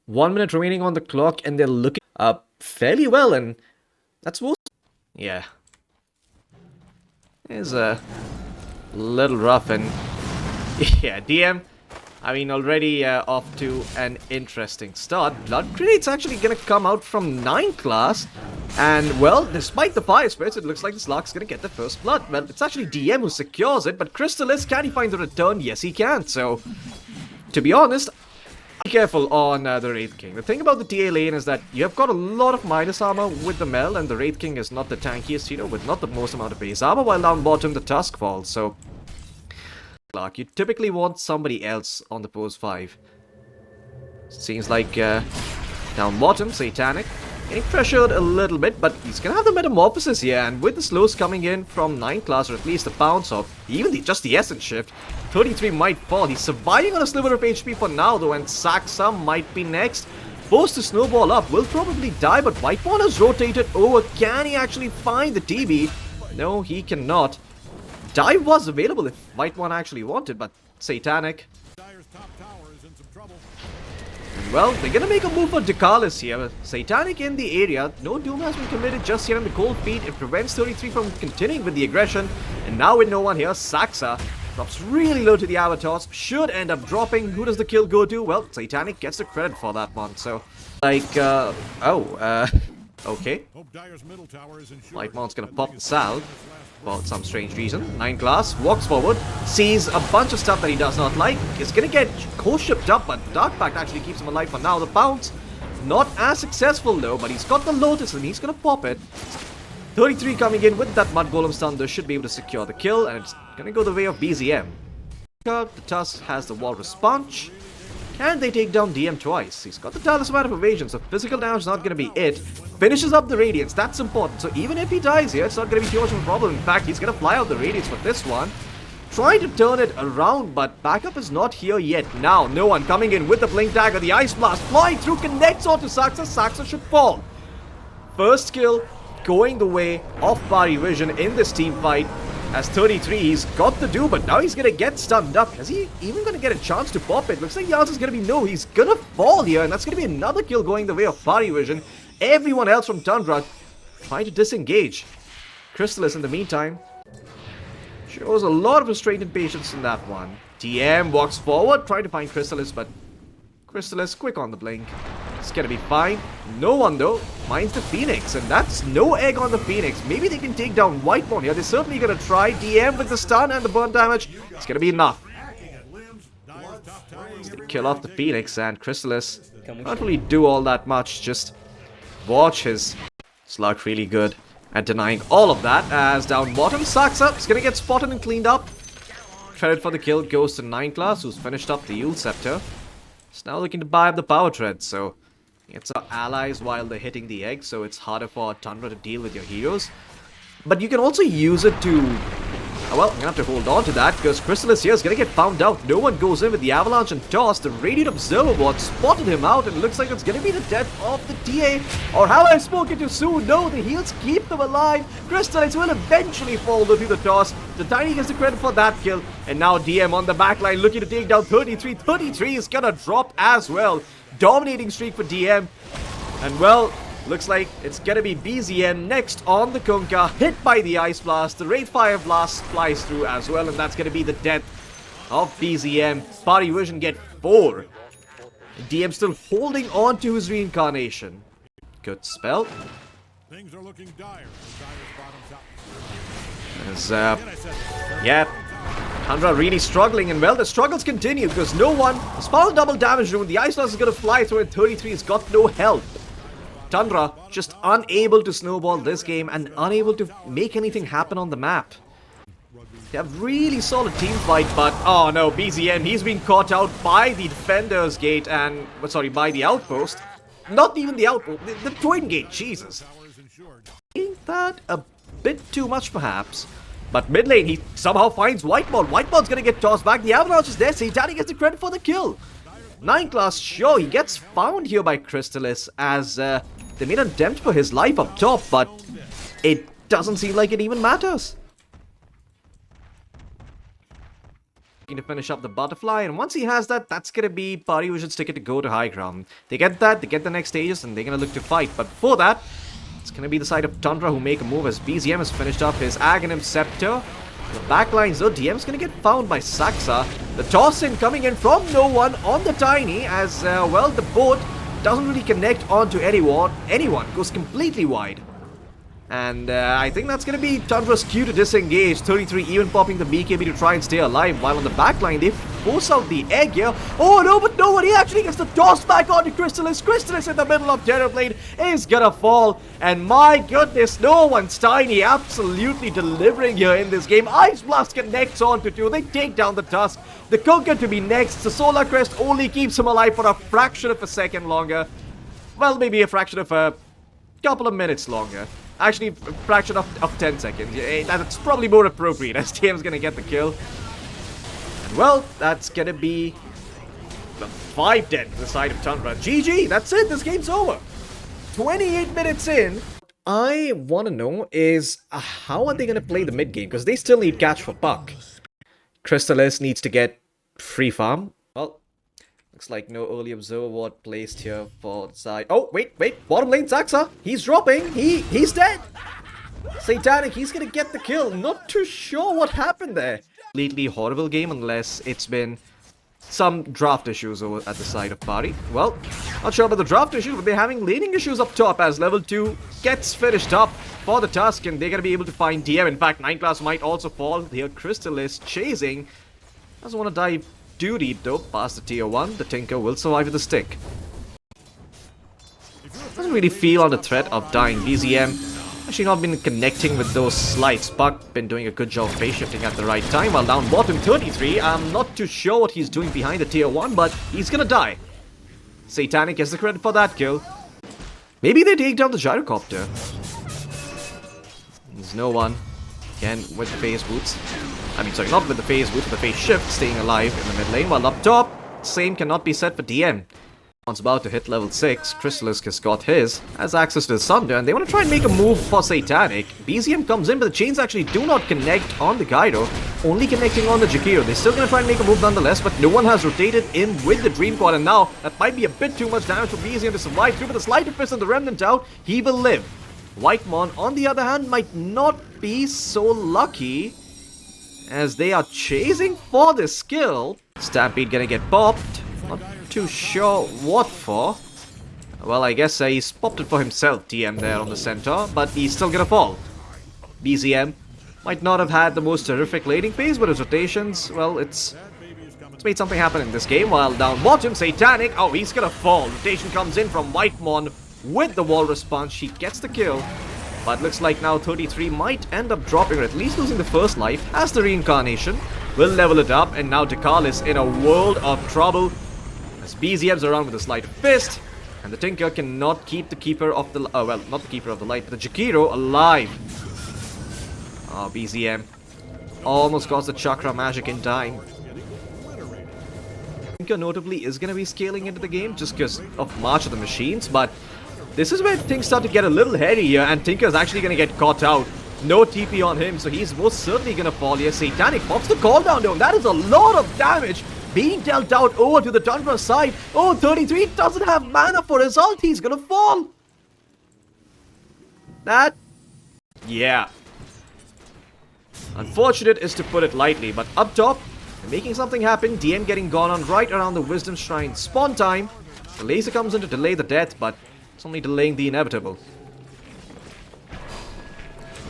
1 minute remaining on the clock, and they're looking up fairly well, and that's most. Yeah. It's a little rough, and yeah, DM. I mean, already off to an interesting start. Blood Grenade's actually gonna come out from 9 class. And, well, despite the fire spirits, it looks like this Lark's gonna get the first blood. Well, it's actually DM who secures it, but Crystallis, can he find the return? Yes, he can. So, to be honest, be careful on the Wraith King. The thing about the TA lane is that you have got a lot of minus armor with the Mel, and the Wraith King is not the tankiest, you know, with not the most amount of base armor, while down bottom the Tusk falls. So, Clark, you typically want somebody else on the post 5. Seems like down bottom, Satanic, getting pressured a little bit, but he's gonna have the Metamorphosis here, and with the slows coming in from 9 class, or at least the bounce of even just the Essence Shift, 33 might fall. He's surviving on a sliver of HP for now though, and Saxa might be next. Forced to snowball up, will probably die, but Whiteborn has rotated over. Can he actually find the TB? No, he cannot. Dive was available if Whiteborn actually wanted, but Satanic. Well, they're gonna make a move for Decalis here. Satanic in the area. No doom has been committed just yet on the cold feet. It prevents 33 from continuing with the aggression. And now with no one here, Saxa drops really low to the avatars. Should end up dropping. Who does the kill go to? Well, Satanic gets the credit for that one. So, like, okay. Whiteborn's gonna pop the salve for some strange reason. 9 class, walks forward, sees a bunch of stuff that he does not like. Is gonna get co-shipped up, but Dark Pact actually keeps him alive for now. The bounce, not as successful though, but he's got the Lotus and he's gonna pop it. 33 coming in with that Mud Golem stun, though, should be able to secure the kill, and it's gonna go the way of BZM. The Tusk has the Walrus Punch. Can they take down DM twice? He's got the Talisman of Evasion, so physical damage is not going to be it. Finishes up the Radiance, that's important. So even if he dies here, it's not going to be too much of a problem. In fact, he's going to fly out the Radiance for this one. Trying to turn it around, but backup is not here yet. Now, no one coming in with the Blink Dagger. The Ice Blast flying through, connects onto Saxa. Saxa should fall. First kill going the way of Parivision in this team fight. As 33, he's got the do, but now he's gonna get stunned up. Is he even gonna get a chance to pop it? Looks like the answer's gonna be no. He's gonna fall here, and that's gonna be another kill going the way of Parivision. Everyone else from Tundra trying to disengage. Crystallis, in the meantime, shows a lot of restraint and patience in that one. TM walks forward, trying to find Crystallis, but Crystallis quick on the blink. It's gonna be fine. No one though finds the Phoenix, and that's no egg on the Phoenix. Maybe they can take down Whiteborn here. They're certainly gonna try. DM with the stun and the burn damage. It's gonna be enough. They kill off the Phoenix, and Crystallis can't really do all that much. Just watch his slug really good at denying all of that. As down bottom, Saxa is gonna get spotted and cleaned up. Credit for the kill goes to 9 class, who's finished up the Yule Scepter. It's now looking to buy up the power tread, so it's our allies while they're hitting the egg, so it's harder for Tundra to deal with your heroes. But you can also use it to... well, I'm gonna have to hold on to that, because Crystallis here is gonna get found out. No one goes in with the Avalanche and Toss. The Radiant Observer Bot spotted him out, and it looks like it's gonna be the death of the TA. Or have I spoken too soon? No, the heals keep them alive. Crystallis will eventually fall though through the Toss. The Tiny gets the credit for that kill. And now DM on the backline looking to take down 33. 33 is gonna drop as well. Dominating streak for DM. And well, looks like it's gonna be BZM next on the Kunkka, hit by the Ice Blast. The Wraith Fire Blast flies through as well, and that's gonna be the death of BZM. Parivision get 4. DM still holding on to his reincarnation. Good spell. Things are looking dire. As, yeah, Tundra really struggling, and well, the struggles continue because no one has found double damage room. The Ice Blast is gonna fly through, and 33 has got no help. Tundra just unable to snowball this game and unable to make anything happen on the map. They have really solid team fight, but oh no, BZM, he's been caught out by the Defender's Gate and, sorry, by the Outpost. Not even the Outpost, the Twin Gate, Jesus. Ain't that a bit too much perhaps? But mid lane, he somehow finds Whiteborn. Whiteborn's gonna get tossed back. The Avalanche is there. Satanic gets the credit for the kill. 9 class, sure, he gets found here by Crystallis as they made an attempt for his life up top, but it doesn't seem like it even matters. To finish up the butterfly, and once he has that, that's gonna be Parivision's ticket to go to high ground. They get that, they get the next stages, and they're gonna look to fight. But before that, it's gonna be the side of Tundra who make a move as BZM has finished up his Aghanim Scepter. The backlines though, DM's gonna get found by Saxa. The toss in coming in from no one on the Tiny as, well, the boat doesn't really connect onto anyone. Goes completely wide. And I think that's going to be Tundra's cue to disengage. 33 even popping the BKB to try and stay alive. While on the backline, they force out the egg here. Oh no, but no one. He actually gets the toss back onto Crystallis. Crystallis in the middle of Terrorblade is going to fall. And my goodness, no one's Tiny absolutely delivering here in this game. Ice Blast connects onto 2. They take down the Tusk. The Kunkka to be next. The Solar Crest only keeps him alive for a fraction of a second longer. Well, maybe a fraction of a couple of minutes longer. Actually, a fraction of 10 seconds. That's probably more appropriate as TM's gonna get the kill. And well, that's gonna be 5 dead to the side of Tundra. GG, that's it, this game's over. 28 minutes in. I want to know is, how are they gonna play the mid game? Because they still need catch for puck. Crystallis needs to get free farm. Well, looks like no early observer ward placed here for the side. Oh, wait. Bottom lane, Saxa. He's dropping. He's dead. Satanic, he's gonna get the kill. Not too sure what happened there. Completely horrible game unless it's been some draft issues over at the side of Pari. Well, not sure about the draft issues, but they're having laning issues up top as level 2 gets finished up for the Tusk, and they're gonna be able to find DM. In fact, 9 class might also fall. Here, Crystal is chasing. Doesn't want to dive too deep though, past the tier 1. The Tinker will survive with the stick. Doesn't really feel on the threat of dying. BZM actually not been connecting with those slides. Puck been doing a good job of phase shifting at the right time. While down bottom 33, I'm not too sure what he's doing behind the tier 1, but he's gonna die. Satanic gets the credit for that kill. Maybe they take down the gyrocopter. There's no one. Again, with the phase boots. I mean, sorry, not with the phase boots, but the phase shift, staying alive in the mid lane. While up top, same cannot be said for DM. Once about to hit level 6, Crystallis has got his, has access to the Sunder, and they want to try and make a move for Satanic. BZM comes in, but the chains actually do not connect on the Gyro, only connecting on the Jakiro. They're still going to try and make a move nonetheless, but no one has rotated in with the Dream Quad, and now that might be a bit too much damage for BZM to survive through, but the Sleight of Fist and the Remnant out, he will live. Whitemon, on the other hand, might not be so lucky, as they are chasing for this skill. Stampede gonna get popped. Not too sure what for. Well, I guess he's popped it for himself, TM there on the center, but he's still gonna fall. BZM might not have had the most terrific laning phase, but his rotations, well, it's made something happen in this game. While down bottom, Satanic, oh, he's gonna fall. Rotation comes in from Whitemon with the wall response. She gets the kill. But looks like now 33 might end up dropping, or at least losing the first life, as the reincarnation will level it up. And now Tikal is in a world of trouble, as BZM's around with a Sleight of Fist, and the Tinker cannot keep the Keeper of the... well, not the Keeper of the Light, but the Jakiro alive. Oh, BZM almost got the Chakra Magic in time. Tinker notably is going to be scaling into the game just because of March of the Machines, but this is where things start to get a little hairy here, and Tinker's actually going to get caught out. No TP on him, so he's most certainly going to fall here. Satanic pops the call down though. That is a lot of damage being dealt out over to the Tundra side. Oh, 33 doesn't have mana for his ult. He's going to fall. That... yeah. Unfortunate is to put it lightly, but up top, making something happen. DM getting gone on right around the Wisdom Shrine spawn time. The laser comes in to delay the death, but it's only delaying the inevitable.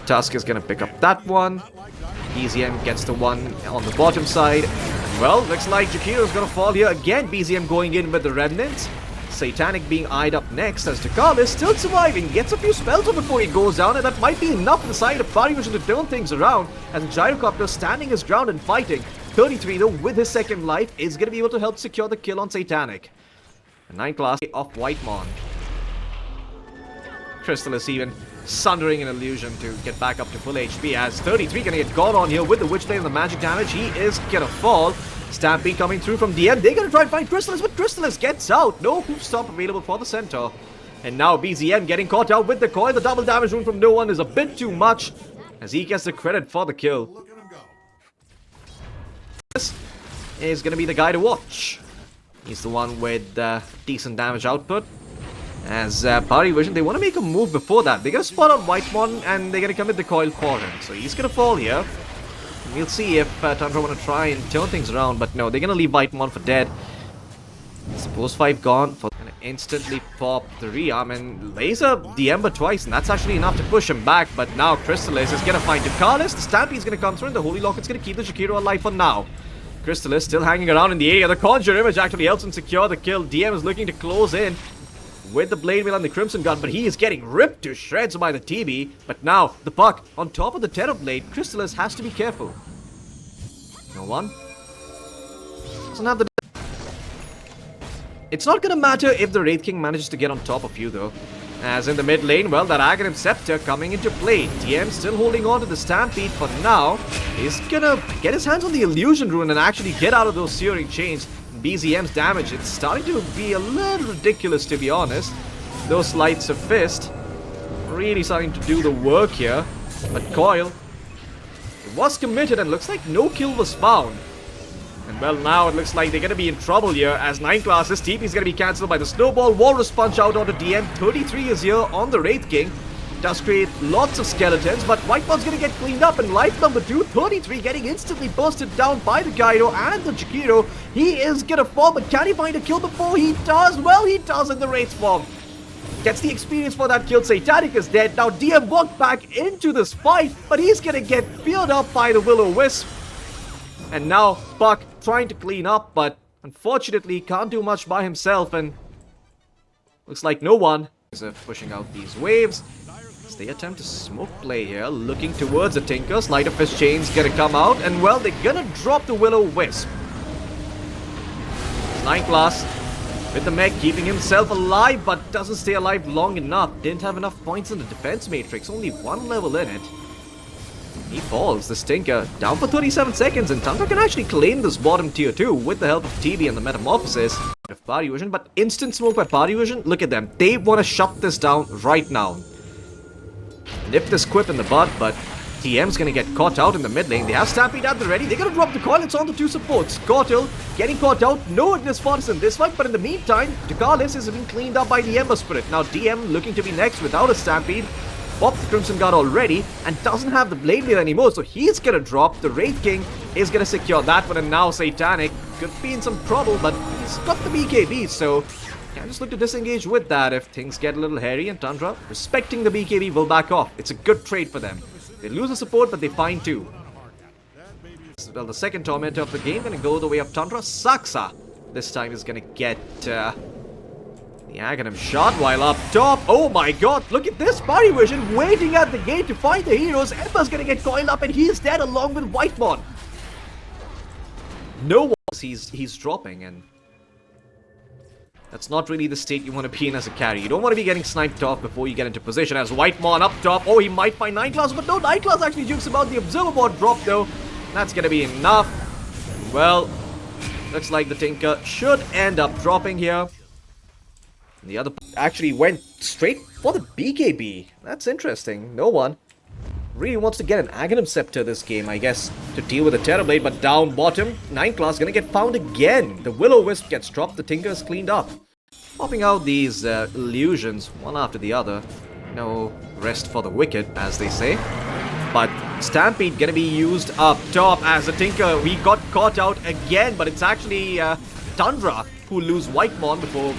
Tusk is going to pick up that one. BZM gets the one on the bottom side. Well, looks like Jakiro's going to fall here again. BZM going in with the Remnants. Satanic being eyed up next as Tikal is still surviving. Gets a few spells on before he goes down, and that might be enough for the side of Parivision to turn things around, as Gyrocopter standing his ground and fighting. 33 though, with his second life, is going to be able to help secure the kill on Satanic. A 9 class of Whitemon. Crystal is even sundering an illusion to get back up to full HP, as 33 gonna get gone on here with the Witchblade and the magic damage. He is gonna fall. Stampede coming through from DM. They're gonna try and find Crystallis, but Crystallis gets out. No hoof stop available for the center. And now BZM getting caught out with the coil. The double damage rune from no one is a bit too much, as he gets the credit for the kill. is going to be the guy to watch. He's the one with decent damage output. As Parivision, they want to make a move before that. They're going to spot out Whitemon and they're going to commit the coil for him. So he's going to fall here. We'll see if Tundra want to try and turn things around. But no, they're going to leave Whitemon for dead. Suppose 5 gone. For instantly pop the rearm and laser the Ember twice. And that's actually enough to push him back. But now Crystallis is going to find Ducalis. The Stampede's going to come through and the Holy Locket's going to keep the Jakiro alive for now. Crystallis still hanging around in the area. The Conjure Image actually helps him secure the kill. DM is looking to close in with the Blade Mail and the Crimson Gun, but he is getting ripped to shreds by the TB. But now, the puck on top of the Terror Blade. Crystallis has to be careful. No one. Doesn't have the... It's not gonna matter if the Wraith King manages to get on top of you though. As in the mid lane, well, that Aghanim Scepter coming into play. DM still holding on to the Stampede for now. He's gonna get his hands on the Illusion Rune and actually get out of those Searing Chains. BZM's damage, it's starting to be a little ridiculous to be honest. Those Sleights of Fist really starting to do the work here. But Coil, it was committed and looks like no kill was found. And well, now it looks like they're going to be in trouble here as 9 classes. TP is going to be cancelled by the Snowball. Walrus Punch out onto DM. 33 is here on the Wraith King. Does create lots of skeletons, but Whitemod's going to get cleaned up. And life number 2, 33, getting instantly bursted down by the Gyro and the Jakiro. He is going to fall, but can he find a kill before he does? Well, he does in the Wraith form. Gets the experience for that kill. Satanic is dead. Now DM walked back into this fight, but he's going to get feared up by the Will-O-Wisp. And now Puck trying to clean up, but unfortunately can't do much by himself, and looks like no one is pushing out these waves. As they attempt to smoke play here, looking towards the Tinker. Sleight of Fist Chain's gonna come out, and well, they're gonna drop the Will-O-Wisp. 9 class with the mech keeping himself alive, but doesn't stay alive long enough. Didn't have enough points in the defense matrix, only 1 level in it. He falls, the Stinker, down for 37 seconds, and Tundra can actually claim this bottom tier 2 with the help of TB and the Metamorphosis of Parivision, but instant smoke by Parivision, look at them. They want to shut this down right now. Nip this quip in the butt, but TM's going to get caught out in the mid lane. They have Stampede at the ready. They're going to drop the coil. It's on the 2 supports. Cortil getting caught out. No Ignis Fortis in this fight, but in the meantime, Ducalis is being cleaned up by the Ember Spirit. Now DM looking to be next without a Stampede. Popped the Crimson Guard already and doesn't have the Blade Mail anymore, so he's gonna drop. The Wraith King is gonna secure that one, and now Satanic could be in some trouble, but he's got the BKB, so can just look to disengage with that if things get a little hairy. And Tundra, respecting the BKB, will back off. It's a good trade for them. They lose the support, but they find 2. Well, the second Tormentor of the game gonna go the way of Tundra. Saksa this time is gonna get the Aghanim shot while up top. Oh my god, look at this. Parivision waiting at the gate to find the heroes. Ember's gonna get coiled up and he's dead along with Whitemon. No one. He's dropping, and that's not really the state you want to be in as a carry. You don't want to be getting sniped off before you get into position. As Whitemon up top. Oh, he might find 9 class, but no, 9 class actually jukes about the Observer Board drop though. That's gonna be enough. Well, looks like the Tinker should end up dropping here. The other actually went straight for the BKB. That's interesting. No one really wants to get an Aghanim Scepter this game, I guess, to deal with the Terror Blade, but down bottom, 9 class gonna get found again. The Will-O-Wisp gets dropped, the Tinker is cleaned up. Popping out these illusions, one after the other. No rest for the wicked, as they say. But Stampede gonna be used up top as the Tinker, we got caught out again, but it's actually Tundra who lose Whitemon before...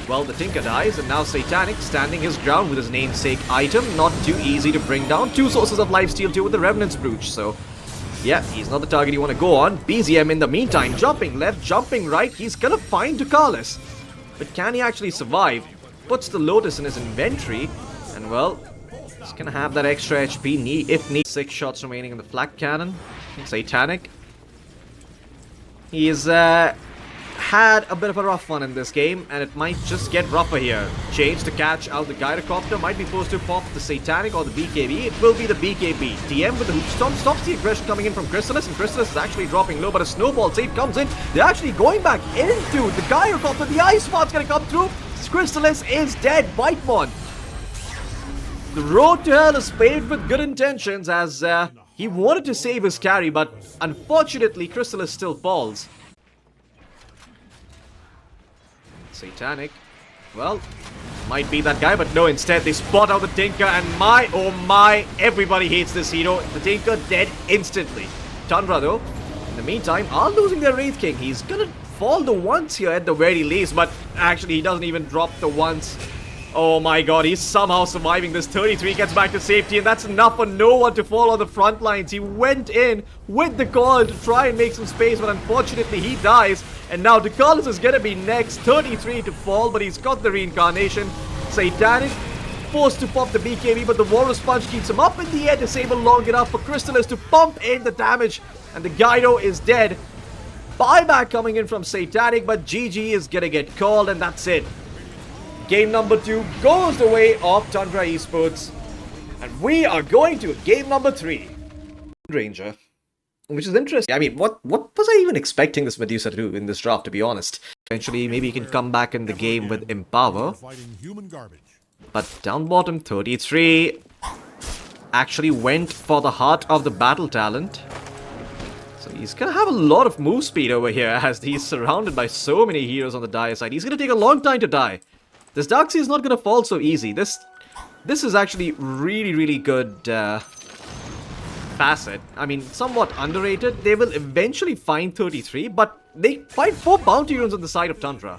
Well, the Tinker dies, and now Satanic standing his ground with his namesake item. Not too easy to bring down. 2 sources of lifesteal too with the Revenant's Brooch, so... Yeah, he's not the target you want to go on. BZM in the meantime, jumping left, jumping right. He's gonna find Ducalis. But can he actually survive? Puts the Lotus in his inventory, and well... He's gonna have that extra HP if need. 6 shots remaining in the flak cannon. Satanic. He is, had a bit of a rough one in this game, and it might just get rougher here. Change to catch out the Gyrocopter, might be forced to pop the Satanic or the BKB. It will be the BKB. DM with the Hoopstomp stops the aggression coming in from Crystallis, and Crystallis is actually dropping low, but a Snowball save comes in. They're actually going back into the Gyrocopter. The Ice Spot's gonna come through. Crystallis is dead. Whitemon. The road to hell is paved with good intentions, as he wanted to save his carry, but unfortunately Crystallis still falls. Satanic, well, might be that guy, but no, instead they spot out the Tinker, and my, oh my, everybody hates this hero. The Tinker dead instantly. Tundra, though, in the meantime, are losing their Wraith King. He's gonna fall the once here at the very least, but actually he doesn't even drop the once. Oh my god, he's somehow surviving this. 33 gets back to safety, and that's enough for no one to fall on the front lines. He went in with the call to try and make some space, but unfortunately he dies. And now DeCarlos is gonna be next. 33 to fall, but he's got the reincarnation. Satanic forced to pop the BKB, but the Walrus Punch keeps him up in the air, disabled long enough for Crystallis to pump in the damage. And the Gyro is dead. Buyback coming in from Satanic, but GG is gonna get called, and that's it. Game number 2 goes the way of Tundra Esports, and we are going to game number 3. Ranger, which is interesting. I mean, what was I even expecting this Medusa to do in this draft, to be honest? Eventually, maybe he can come back in the game with Empower. But down bottom, 33 actually went for the heart of the battle talent. So he's gonna have a lot of move speed over here as he's surrounded by so many heroes on the dire side. He's gonna take a long time to die. This Darkseid is not going to fall so easy. This is actually really good facet. I mean, somewhat underrated. They will eventually find 33, but they find 4 bounty runes on the side of Tundra.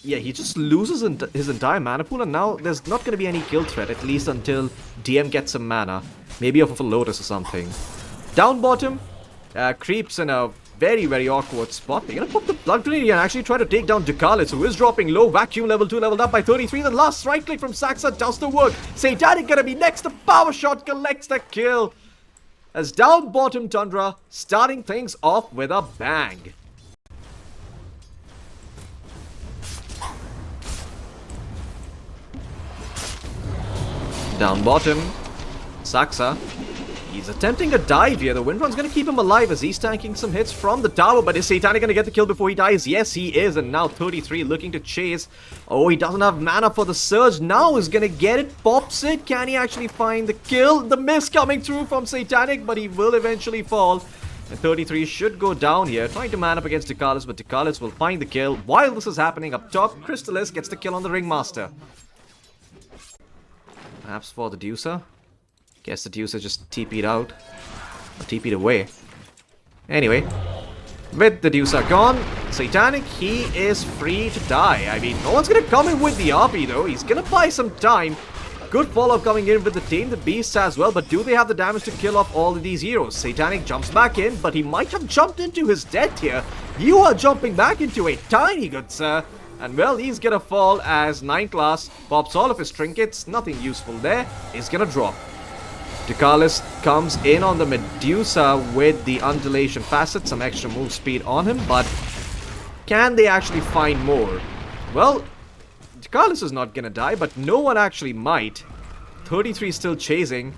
Yeah, he just loses his entire mana pool, and now there's not going to be any kill threat, at least until DM gets some mana. Maybe off of a Lotus or something. Down bottom, creeps in a very awkward spot. They're gonna pop the Blood Grenade and actually try to take down DeCarlos, who is dropping low. Vacuum level 2 leveled up by 33. The last right click from Saxa does the work. Satanic gonna be next. The power shot collects the kill. As down bottom Tundra starting things off with a bang. Down bottom, Saxa. He's attempting a dive here. The Windrun's going to keep him alive as he's tanking some hits from the tower. But is Satanic going to get the kill before he dies? Yes, he is. And now 33 looking to chase. Oh, he doesn't have mana for the surge. Now he's going to get it. Pops it. Can he actually find the kill? The miss coming through from Satanic, but he will eventually fall. And 33 should go down here, trying to man up against DeCarlos, but DeCarlos will find the kill. While this is happening up top, Crystallis gets the kill on the Ringmaster. Perhaps for the Deucer. Guess the Deucer just TP'd out. Or TP'd away. Anyway, with the Deucer gone, Satanic, he is free to die. I mean, no one's gonna come in with the RP though. He's gonna buy some time. Good follow-up coming in with the Tame the Beast as well, but do they have the damage to kill off all of these heroes? Satanic jumps back in, but he might have jumped into his death here. You are jumping back into it, tiny good sir. And well, he's gonna fall as 9th class pops all of his trinkets. Nothing useful there. He's gonna drop. DeCarlos comes in on the Medusa with the undulation facet, some extra move speed on him, but can they actually find more? Well, DeCarlos is not gonna die, but no one actually might. 33 still chasing,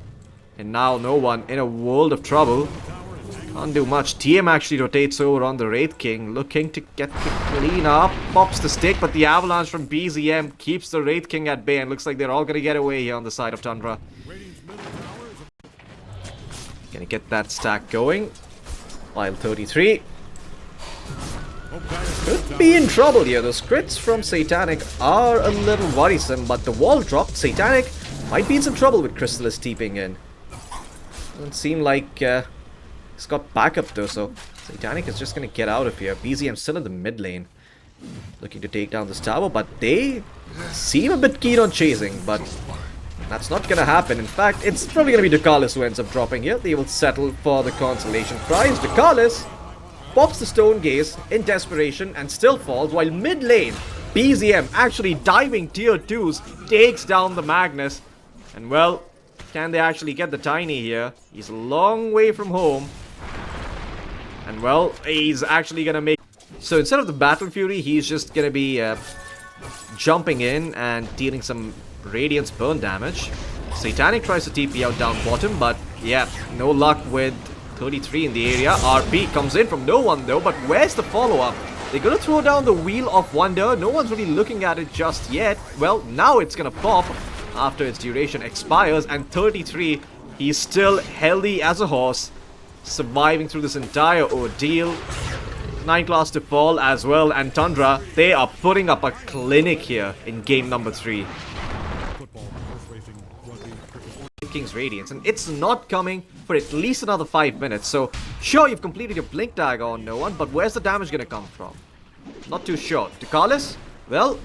and now no one in a world of trouble. Can't do much. TM actually rotates over on the Wraith King, looking to get the clean up. Pops the stick, but the avalanche from BZM keeps the Wraith King at bay, and looks like they're all gonna get away here on the side of Tundra. Gonna get that stack going. While 33 could be in trouble here. Those crits from Satanic are a little worrisome, but the wall dropped. Satanic might be in some trouble with Crystallis TPing in. Doesn't seem like he's got backup though, so Satanic is just gonna get out of here. BZM still in the mid lane, looking to take down this tower, but they seem a bit keen on chasing, but that's not gonna happen. In fact, it's probably gonna be DeCarlos who ends up dropping here. They will settle for the consolation prize. DeCarlos pops the Stone Gaze in desperation and still falls, while mid lane, BZM actually diving tier 2s, takes down the Magnus. And well, can they actually get the Tiny here? He's a long way from home. And well, he's actually gonna make... So instead of the Battle Fury, he's just gonna be jumping in and dealing some Radiance burn damage. Satanic tries to TP out down bottom, but yeah, no luck with 33 in the area. RP comes in from no one though, but where's the follow-up? They're gonna throw down the Wheel of Wonder. No one's really looking at it just yet. Well, now it's gonna pop after its duration expires, and 33, he's still healthy as a horse, surviving through this entire ordeal. 9 class to fall as well, and Tundra, they are putting up a clinic here in game number 3. King's Radiance, and it's not coming for at least another 5 minutes. So sure, you've completed your blink dagger on no one, but where's the damage gonna come from? Not too sure. Ducalis, well,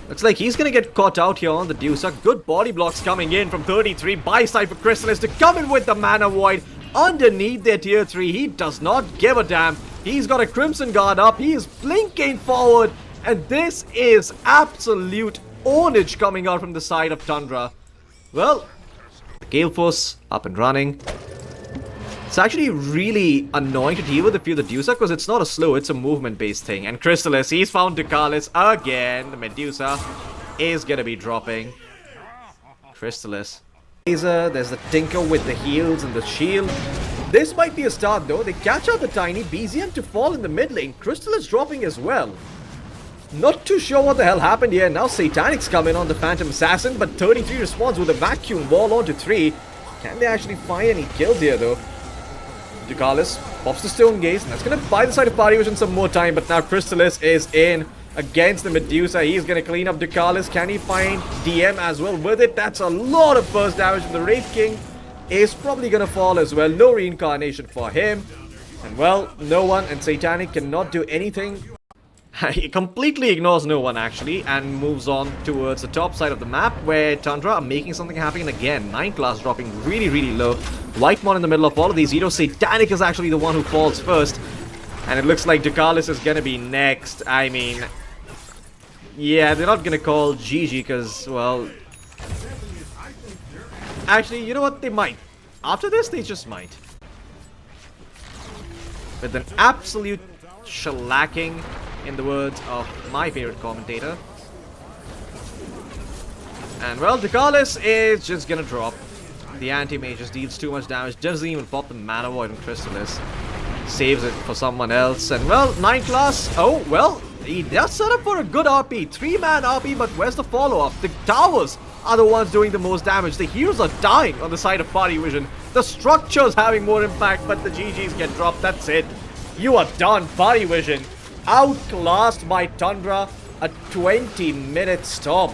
looks like he's gonna get caught out here on the Deucer. Good body blocks coming in from 33 by side for Crystallis to come in with the Mana Void underneath their tier 3. He does not give a damn. He's got a Crimson Guard up, he is blinking forward, and this is absolute ownage coming out from the side of Tundra. Well, Gale Force up and running. It's actually really annoying to deal with if you're the Medusa, because it's not a slow, it's a movement based thing. And Crystallis, he's found Ducalis again. The Medusa is gonna be dropping. Crystallis. There's the Tinker with the heals and the shield. This might be a start though. They catch out the Tiny. BZM to fall in the mid lane. Crystallis dropping as well. Not too sure what the hell happened here. Now Satanic's come in on the Phantom Assassin, but 33 responds with a vacuum wall onto 3. Can they actually find any kills here though? Ducalis pops the Stone Gaze, and that's going to buy the side of Parivision some more time, but now Crystallis is in against the Medusa. He's going to clean up Ducalis. Can he find DM as well with it? That's a lot of burst damage, and the Wraith King is probably going to fall as well. No reincarnation for him. And well, no one, and Satanic cannot do anything. He completely ignores no one actually and moves on towards the top side of the map where Tundra are making something happen again. 9 class dropping really low. Whitemon in the middle of all of these. Satanic is actually the one who falls first. And it looks like Ducalis is gonna be next. I mean, yeah, they're not gonna call GG because, well, actually, you know what? They might. After this, they just might. With an absolute shellacking, in the words of my favorite commentator. And well, Ducalis is just gonna drop. The anti-mage just deals too much damage, doesn't even pop the Mana Void on Crystallis. Saves it for someone else. And well, 9 class, oh well, he does set up for a good RP. 3-man RP, but where's the follow-up? The towers are the ones doing the most damage. The heroes are dying on the side of Parivision. The structure's having more impact, but the GGs get dropped. That's it. You are done, Parivision. Outclassed by Tundra, a 20-minute storm.